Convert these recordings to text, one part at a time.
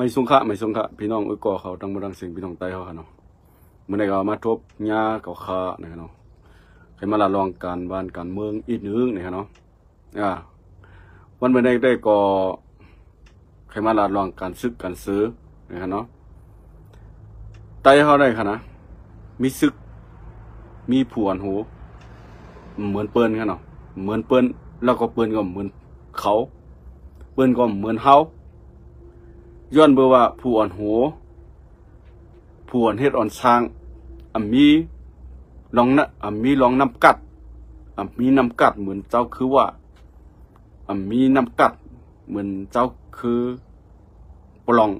ไม่สงขะพี่น้องอุ้ยก่อเขาตั้งมาดังเสียงพี่น้องไต้เขาค่ะเนาะเมื่อไหร่ก็มาทบหญ้าเก่าคาเนี่ยเนาะใครมาละลองการบ้านการเมืองอีกนึงเนี่ยเนาะวันเมื่อไหร่ได้ก็ใครมาละลองการซึกการซื้อเนี่ยเนาะไต้เขาได้ค่ะนะมีซึกมีผวนหูเหมือนเปิ้นค่ะเนาะเหมือนเปิ้นแล้วก็เปิ้นก็เหมือนเขาเปิ้นก็เหมือนเฮาย้อนเบอว่าผู้อ่อนหัวผู้อ่อนเฮ็ดอ่อนช้างมีลองนะมีลองน้ำกัดมีน้ำกัดเหมือนเจ้าคือว่ามีน้ำกัดเหมือนเจ้าคือปลอง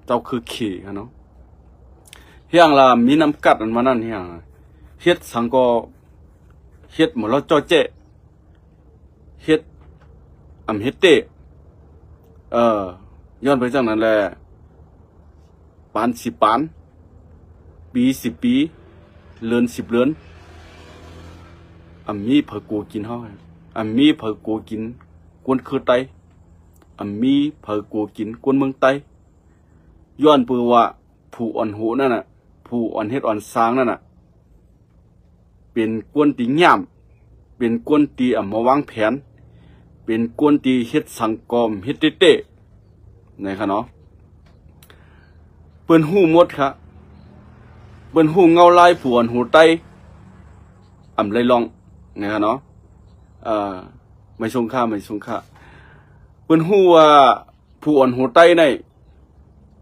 เจ้าคือขี่ครับเนาะเฮียงละมีน้ำกัดอันมานั่นเฮียงเฮ็ดสังก็เฮ็ดหมดแล้วจ่อเจ๊เฮ็ดเฮ็ดเตย้อนไปจากนั้นแหละปาน10 ปานปี10 ปีเลือน10 เลือนมีเผอกูกินเฮามีเผอกูกินกวนคือไตมีเผอกูกินกวนเมืองไตย้อนเปือว่าผู้อ่อนหูนั่นน่ะผู้อ่อนเฮ็ดอ่อนสร้างนั่นน่ะเป็นกวนตีย่ำเป็นกวนตีมาวางแผนเป็นกวนตีเฮ็ดสังกอมเฮ็ดเตะนะครับเนาะเปิ้นหู้หมดครับเปิ้นหู้เงาลายผู้อ่อนหูไตเลยลองนะครับเนาะไม่สงค่าเปิ้นหู้ว่าผู้อ่อนหูไตนี่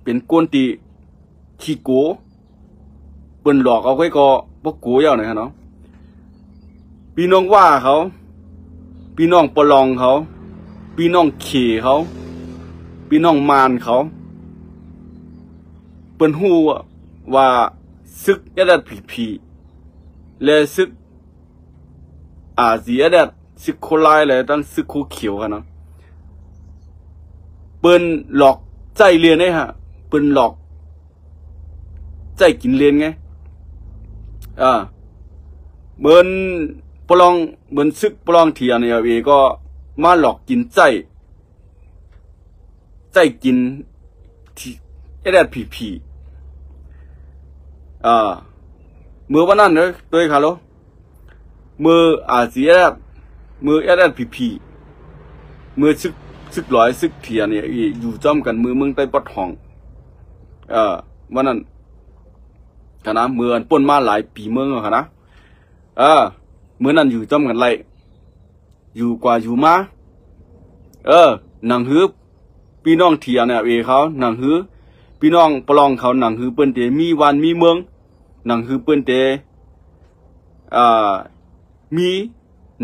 เป็นกวนตีขี้โกเปิ้นหลอกเอาไว้ก็บ่โกยเอานะครับเนาะพี่น้องว่าเขาพี่น้องปลองเขาพี่น้องเขเขาพี่น้องมารเขาเปิ้นฮู้ว่าซึกยะดัดผีและซึกสียะดัดซึกโคลายและตั้งซึกโคเขียวกันเนาะเปิ้นหลอกใจเรียนได้ฮะเปิ้นหลอกใจกินเรียนไงเหมือนปลองเหมือนซึกปลองเถียนเนี่ยก็มาหลอกกินใจกินที่ไอ้แดดผีเมื่อวันนั้นเลยตัวเขาโลมือสีแดดมือไอ้แดดผีมือซึกลอยซึกเถียนเนี่ยอยู่จอมกันมือเมืองใต้ปอดห้องวันนั้นคณะเมื่อป่นมาหลายปีเมืองคณะเมื่อนั้นอยู่จอมกันไรอยู่กว่าอยู่มาหนังฮืบพี่น้องเถียเนี่ยเขาหนังฮือพี่น้องปลองเขาหนังฮือเปิ้นเตมีวันมีเมืองหนังฮือเปิ้นเตมี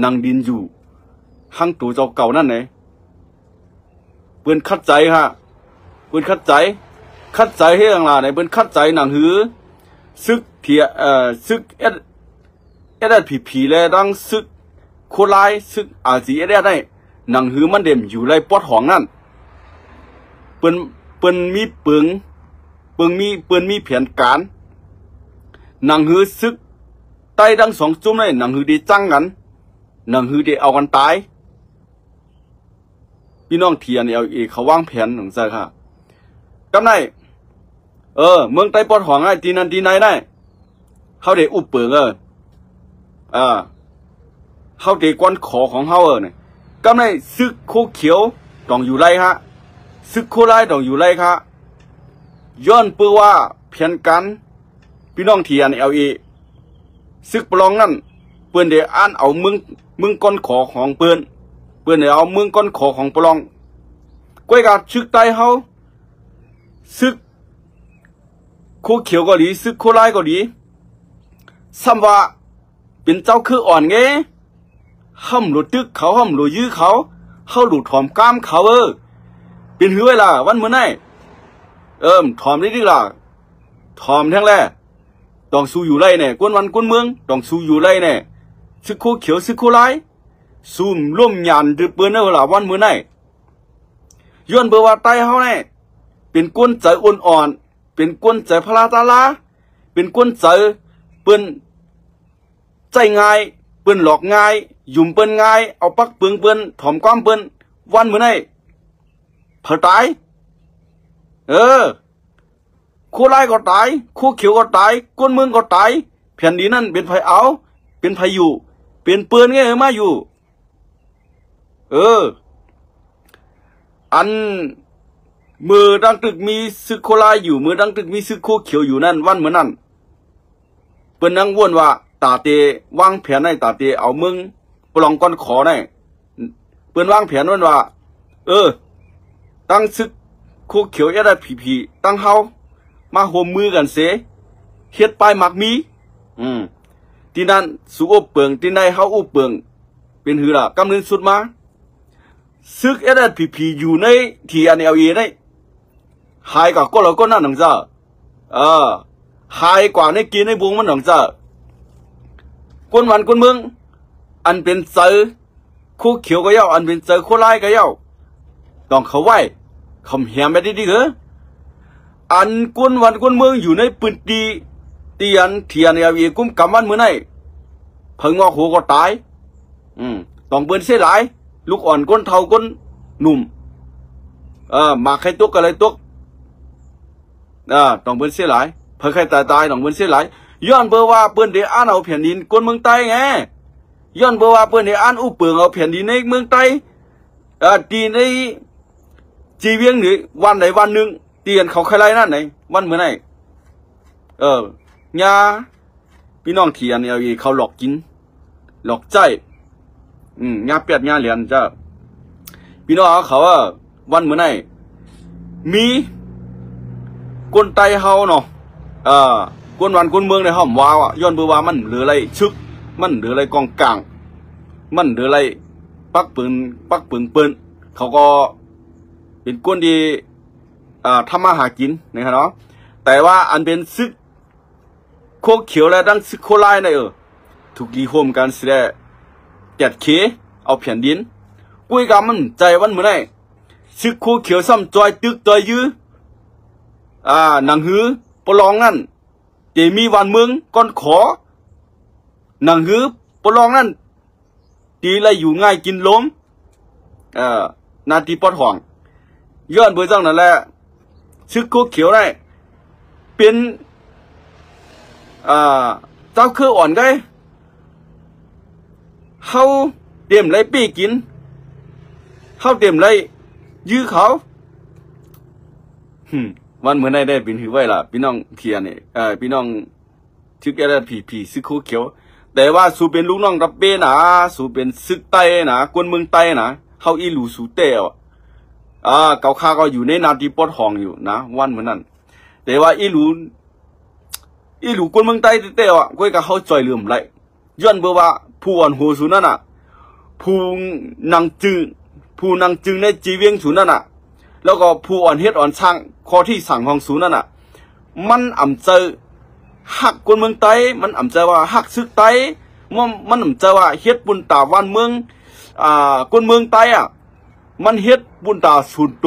หนังดินอยู่ห้างตัวเจ้าเก่านั่นไหนเปิ้นคัดใจฮะเปิ้นคัดใจให้อย่างไรเปิ้นคัดใจหนังฮือซึกเถียซึกเอ็ดผีเลยดังซึกโคลายซึกสีเอ็ดได้หนังฮือมันเด่มอยู่ไรปอดห้องนั่นเปิ้นมีเปิงมีแผนการหนังฮือซึกใต้ดัง2 จุ่มเลยหนังฮือได้จังกันหนังฮือได้เอากันตายพี่น้องเทียนเขาวางแผนของซะค่ะกำไนเมืองใต้ปอดห้องไอ้ทีนั้นทีไหนได้เขาได้อุบเปิงเขาได้กวนขอของเขาเนี่ยกำไนซึกโคเขียวต้องอยู่ไรฮะซึกโคไลต้องอยู่ไรครับย้อนเปื้อว่าเพียนกันพี่น้องเทียนซึกปลองนั่นเปิ้นเดี๋ยวอ่านเอาเมืองก้อนขอของเปิ้นเดี๋ยวเอาเมืองก้อนขอของปลองก้อยกับซึกใต้เฮาซึกโคเขียวก็ดีซึกโคไลก็ดีซ้ำว่าเป็นเจ้าคืออ่อนไงห้ำหลุดตึกเขาห้ำหลุดยื้อเขาหลุดถอมกล้ามเขาเป็นหื้อเวลาวันเมื่อไหร่ถอมได้ดีล่ะถอมทั้งแรกต้องสู้อยู่ไรเนี่ยกวนวันกวนเมืองต้องสู้อยู่ไรเนี่ยซึกโคเขียวซึกโคไลสู้ร่วมยันดือเปิ้นเวลาวันเมื่อไหร่ย้อนเบอร์ว่าไตเฮาเนี่ยเป็นกวนใจอ่อนเป็นกวนใจพลาตาลาเป็นกวนใจเปิ้นใจง่ายเปิ้นหลอกง่ายยุ่มเปิ้นง่ายเอาปักเปิ้นถอมความเปิ้นวันเมื่อไหร่เผาตาย คู่ไล่ก็ตายคู่เขียวก็ตายก้นเมืองก็ตายแผ่นดินนั่นเป็นไผเอาเป็นไผอยู่เป็นปืนไงมาอยู่อันมือดังตึกมีซึกโคลายอยู่มือดังตึกมีซึกคู่เขียวอยู่นั่นวันเหมือนนั่นเปิ้นนั่งวนว่าตาเตวางแผนให้ตาเตเอาเมืองปลองก้อนขอได้เปิ้นวางแผนว่าตั้งซึกคู่เขียวได้ผีตั้งเฮามาโฮมมือกันเสเฮ็ดปลายหมักมีที่นั่นสู่อบเปิงที่ในเฮาอบเปิงเป็นหือล่ะกำเนิดสุดมาซึกได้ผีอยู่ในที่อันเอาเอได้หายกับก็เราก็นั่นหนังจ้าหายกว่าในกินในวงมันหนังจ้าคนวันคนเมืองอันเป็นเสือคู่เขียวก็เย้าอันเป็นเสือคู่ไล่ก็เย้าต้องเขาไหวคำแหมไปดีๆเหรออันกวนวันกวนเมืองอยู่ในปืนตีเตียนเทียนเอาอีกุ้มกำวันเมื่อไหร่เพิ่งว่าหัวก็ตายต้องเบิ้นเสียหลายลูกอ่อนก้นเท่าก้นหนุ่มมาใครตุกอะไรตุกต้องเบิ้นเสียหลายเพิ่งใครตายต้องเบิ้นเสียหลายย้อนเบอร์ว่าเปิ้นเดี๋ยวอ่านเอาแผ่นดินก้นเมืองใต้ไงย้อนเบอร์ว่าเปิ้นเดี๋ยวอ่านอุปเปิงเอาแผ่นดินในเมืองใต้ตีในจีเวียงหรือวันไหนวันหนึ่งเตียนเขาใครไล่นั่นไหนวันเมื่อไหร่ยาพี่น้องเทียนเนี่ยเขาหลอกกินหลอกใจยาเปียดยาเหรียญจ้าพี่น้องเขาว่าวันเมื่อไหร่มีคนไตเฮาเนาะคนวันคนเมืองในห้อมว้าวย้อนเบอร์ว่ามันเหลืออะไรชึกมันเหลืออะไรกองกลางมันเหลืออะไรปักปืนปืนเขาก็เป็นก้นดีทำมาหากินนะครับเนาะแต่ว่าอันเป็นซึกโคเขียวและดังซึกโคไลในถูกดีโฮมกันเสียจัดเคเอาแผ่นดินกุ้ยกามันใจวันเมื่อไหร่ซึกโคเขียวซ้ำจอยตึกจอยยื้อหนังหือปลองนั่นเจมีวันเมืองก้อนขอหนังหือปลองนั่นตีไรอยู่ง่ายกินล้มนาทีปอดห่องย้อนเบอร์จังนั่นแหละซึกโคเขียวได้เป็นเจ้าคืออ่อนได้เขาเต็มไรปีกินเขาเต็มไรยื้อเขาวันเหมือนได้เป็นหือไว้ล่ะพี่น้องเทียนี่พี่น้องชึกได้ผีซึกโคเขียวแต่ว่าสูเป็นลูกน้องรับเป้นะสูเป็นซึกไต้นะกวนเมืองไต้นะเขาอีหลูสูเต้เกาข้าก็อยู่ในนาทีปอดห้องอยู่นะวันเหมือนนั้นแต่ว่าอีหลูคนเมืองใต้เต้ก็ให้เขาจ่อยลืมไรย้อนเบอร์ว่าผู้อ่อนหัวสูนั่นผู้นางจึงในจีเวียงสูนั่นแล้วก็ผู้อ่อนเฮ็ดอ่อนช่างข้อที่สั่งของสูนั่นมันอ่ำเจอหักคนเมืองใต้มันอ่ำเจอว่าหักซึกใต้มันอ่ำเจอว่าเฮ็ดบุญตาวันเมืองคนเมืองใต้มันเฮ็ดบุญตาสุดโต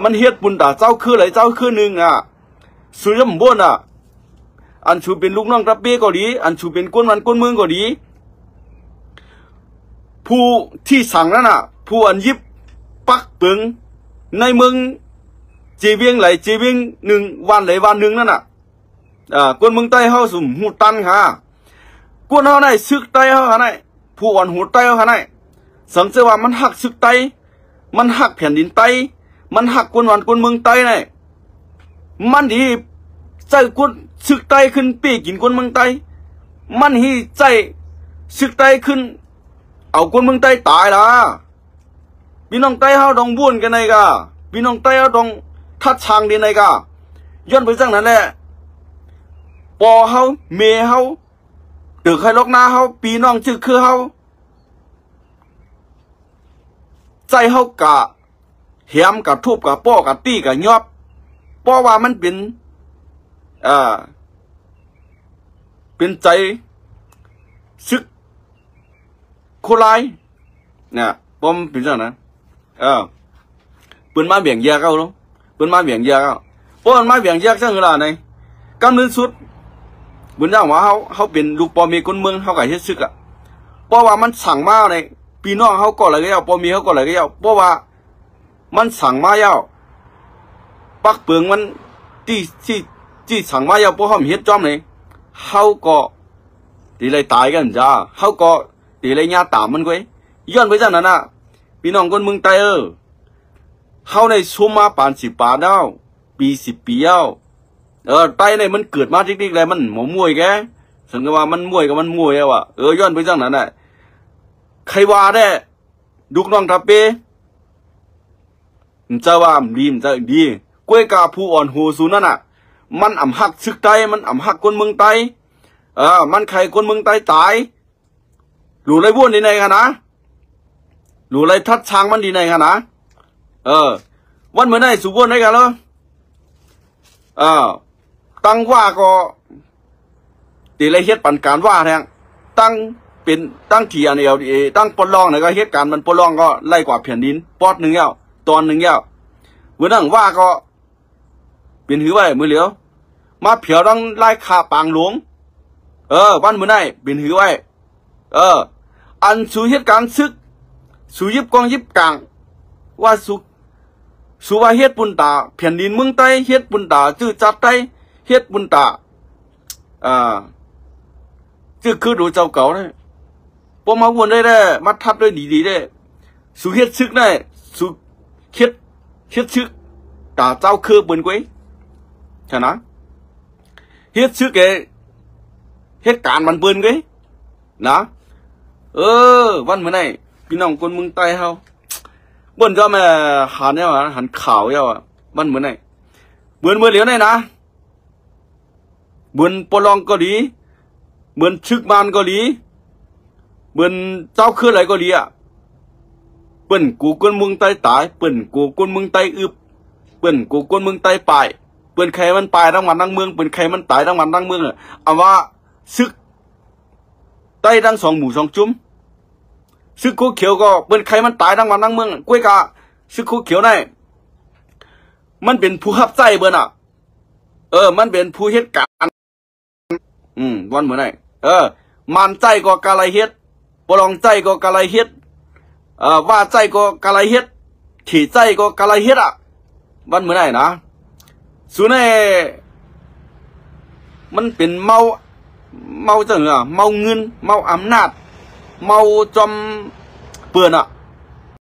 มันเฮ็ดบุญตาเจ้าคือไหลเจ้าคือหนึ่งสุดยอดบนอันชูเป็นลูกน้องรับเบ้ก็ดีอันชูเป็นก้นวันก้นเมืองก็ดีผู้ที่สั่งนั่นผู้อันยิบปักเปิงในเมืองจีเวียงไหลจีเวียงหนึ่งวันไหลวันหนึ่งนั่นก้นเมืองใต้เฮาสุ่มหูตันค่ะก้นเฮาไหนซึกใต้เฮาไหนผู้อ่อนหูใต้เฮาไหนสังเกตว่ามันหักซึกใต้มันหักแผ่นดินใต้มันหักก้นวันก้นเมืองใต้ไหนมันดีใจก้นซึกใต้ขึ้นปีกินก้นเมืองใต้มันฮีใจซึกใต้ขึ้นเอาก้นเมืองใต้ตายละพี่น้องใต้เฮาต้องบ้วนกันไงกะพี่น้องใต้เฮาต้องทัดช่างดีไงกะย้อนไปจังนั้นแหละปอเฮาเมเฮาตึกใครลอกหน้าเฮาพี่น้องชื่อคือเฮาใจเฮากะแหมกะทุบกะป้อกะตี้กะยอบป้อว่ามันเป็นใจซึกโคไลเนี่ยป้อมเป็นจังนะเปิ้นมาเบี่ยงแยกเอาเนาะเปิ้นมาเบี่ยงแยกเอาป้อมันมาเบี่ยงแยกจังล่ะไหนกำเนิดสุดบุญย่างว่าเขาเป็นลูกปอมีคนเมืองเขาก็เฮ็ดซึกเพราะว่ามันสั่งมาในพี่น้องเขาก็อะไรก็ยาวปอมีเขาก็อะไรก็ยาวเพราะว่ามันสั่งมาเยาวป ปักเปลืองมันที่สั่งมาเอาพวกเขาเฮ็ดจอมเลยเขาก็ตีเลยตายกันจ้าเขาก็ตีเลยญาตามมันไว้ย้อนไปจากนั้นน่ะพี่น้องคนเมืองไทยเขาในซุมมาป่าน10 ป่าดาวปี10 ปีเอาไตในมันเกิดมาทิกๆเลยมันหมอมวยแกสังเกตว่ามันมวยกับมันมวยอะวะย้อนไปจากนั้นน่ะใครว่าได้ลูกน้องทับเป้มันจะว่าดีมันจะดีกล้วยกาผู้อ่อนหูสูนั่นน่ะมันอ่ำหักซึกไตมันอ่ำหักคนเมืองไตมันใครคนเมืองไตตายหลูไรบ้วนดีในกันนะหลูไรทัดช้างมันดีในกันนะวันเมื่อไหร่สุบ้วนได้กันเหรอตั้งว่าก็ตีไรเฮ็ดปันการว่าแทงตั้งเป็นตั้งเขียนเดียวตั้งปลองเนี่ยก็เฮ็ดการมันปลองก็ไล่กว่าแผ่นดินปอดหนึ่งเย้าตอนหนึ่งเย้าเมื่อนั่งว่าก็เป็นหือไว้มือเหลียวมาเผียวต้องไล่ขาปางหลวงวันเมื่อไหร่เป็นหือไว้อันสู่เหตุการณ์ซึกสู่ยิบกองยิบกลางว่าสู่ว่าเฮ็ดปุ่นตาแผ่นดินเมืองใต้เฮ็ดปุ่นตาจื้อจัดใต้เฮ็ดปุ่นตาจื้อคือดูเจ้าเก่าเนี่ยพอมาวนได้มาทับได้ดีๆได้สู่เฮ็ดซึกได้สู่เฮ็ดซึกตาเจ้าคือเปิ้นก้อยใช่นะเฮ็ดซึกเฮ็ดการมันเปิ้นก้อยนะวันเมื่อไหร่พี่น้องคนเมืองใต้เฮาบนก็มาหันเนี่ยหันข่าวเนี่ยวันเมื่อไหร่เมื่อเหลียวเนี่ยนะเมื่อปลองก็ดีเมื่อชึกมันก็ดีเมื่อเจ้าคืออะไรก็ดีเปิ้นกูคนเมืองใต้ตายเปิ้นกูคนเมืองใต้อึบเปิ้นกูคนเมืองใต้ปลายเปิ้นใครมันปลายทั้งวันทั้งเมืองเปิ้นใครมันตายทั้งวันทั้งเมืองเอาว่าซึกใต้ทั้ง2 หมู่ 2 จุ้มซึกคู่เขียวก็เปิ้นใครมันตายทั้งวันทั้งเมืองกล้วยกาซึกคู่เขียวได้มันเป็นผู้ขับใจเบิ้นมันเป็นผู้เฮ็ดการวันเหมือนไหนมันใจก็กะไรเฮ็ดปลองใจก็กะไรเฮ็ดว่าใจก็กะไรเฮ็ดขี่ใจก็กะไรเฮ็ดวันเหมือนไหนนะสุนัยมันเป็นเมาจังเมาเงินเมาอำนาจเมาจอมเปื่อน